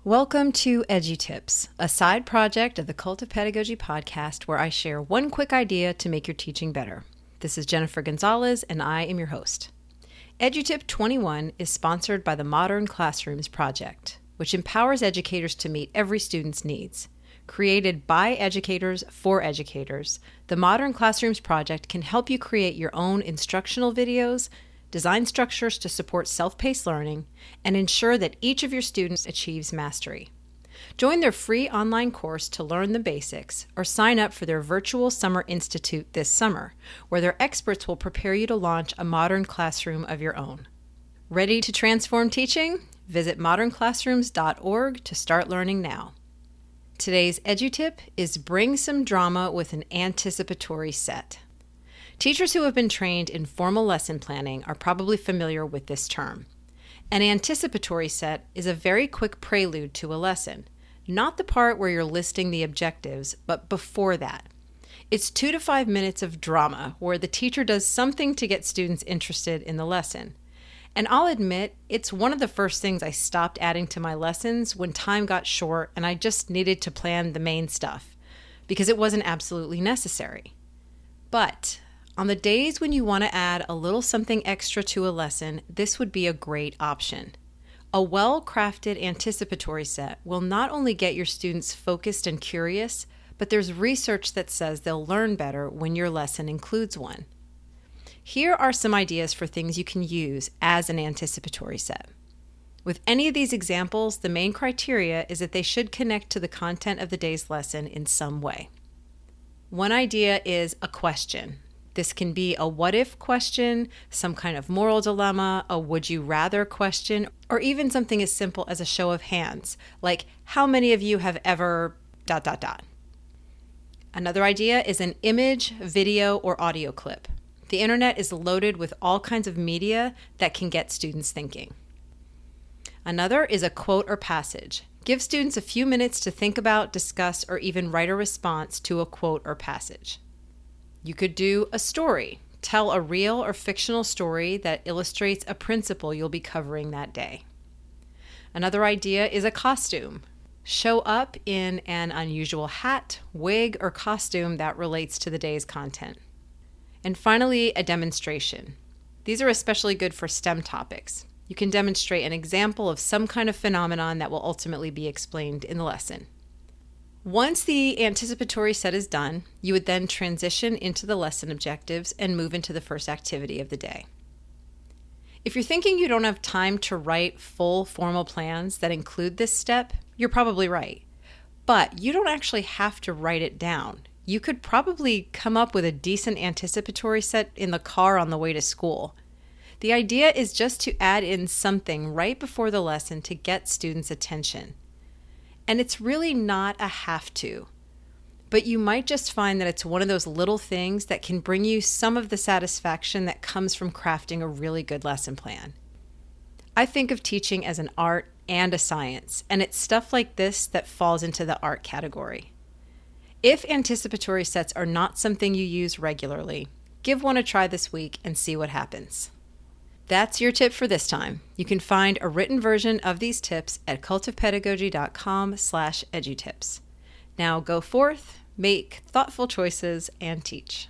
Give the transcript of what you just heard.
Welcome to EduTips, a side project of the Cult of Pedagogy podcast where I share one quick idea to make your teaching better. This is Jennifer Gonzalez, and I am your host. EduTip 21 is sponsored by the Modern Classrooms Project, which empowers educators to meet every student's needs. Created by educators for educators, the Modern Classrooms Project can help you create your own instructional videos, design structures to support self-paced learning, and ensure that each of your students achieves mastery. Join their free online course to learn the basics, or sign up for their virtual Summer Institute this summer, where their experts will prepare you to launch a modern classroom of your own. Ready to transform teaching? Visit modernclassrooms.org to start learning now. Today's EduTip is bring some drama with an anticipatory set. Teachers who have been trained in formal lesson planning are probably familiar with this term. An anticipatory set is a very quick prelude to a lesson, not the part where you're listing the objectives, but before that. It's 2 to 5 minutes of drama where the teacher does something to get students interested in the lesson. And I'll admit, it's one of the first things I stopped adding to my lessons when time got short and I just needed to plan the main stuff, because it wasn't absolutely necessary. But on the days when you want to add a little something extra to a lesson, this would be a great option. A well-crafted anticipatory set will not only get your students focused and curious, but there's research that says they'll learn better when your lesson includes one. Here are some ideas for things you can use as an anticipatory set. With any of these examples, the main criteria is that they should connect to the content of the day's lesson in some way. One idea is a question. This can be a what-if question, some kind of moral dilemma, a would-you-rather question, or even something as simple as a show of hands, like how many of you have ever ... Another idea is an image, video, or audio clip. The internet is loaded with all kinds of media that can get students thinking. Another is a quote or passage. Give students a few minutes to think about, discuss, or even write a response to a quote or passage. You could do a story. Tell a real or fictional story that illustrates a principle you'll be covering that day. Another idea is a costume. Show up in an unusual hat, wig, or costume that relates to the day's content. And finally, a demonstration. These are especially good for STEM topics. You can demonstrate an example of some kind of phenomenon that will ultimately be explained in the lesson. Once the anticipatory set is done, you would then transition into the lesson objectives and move into the first activity of the day. If you're thinking you don't have time to write full formal plans that include this step, you're probably right. But you don't actually have to write it down. You could probably come up with a decent anticipatory set in the car on the way to school. The idea is just to add in something right before the lesson to get students' attention. And it's really not a have to, but you might just find that it's one of those little things that can bring you some of the satisfaction that comes from crafting a really good lesson plan. I think of teaching as an art and a science, and it's stuff like this that falls into the art category. If anticipatory sets are not something you use regularly, give one a try this week and see what happens. That's your tip for this time. You can find a written version of these tips at cultofpedagogy.com/edutips. Now go forth, make thoughtful choices, and teach.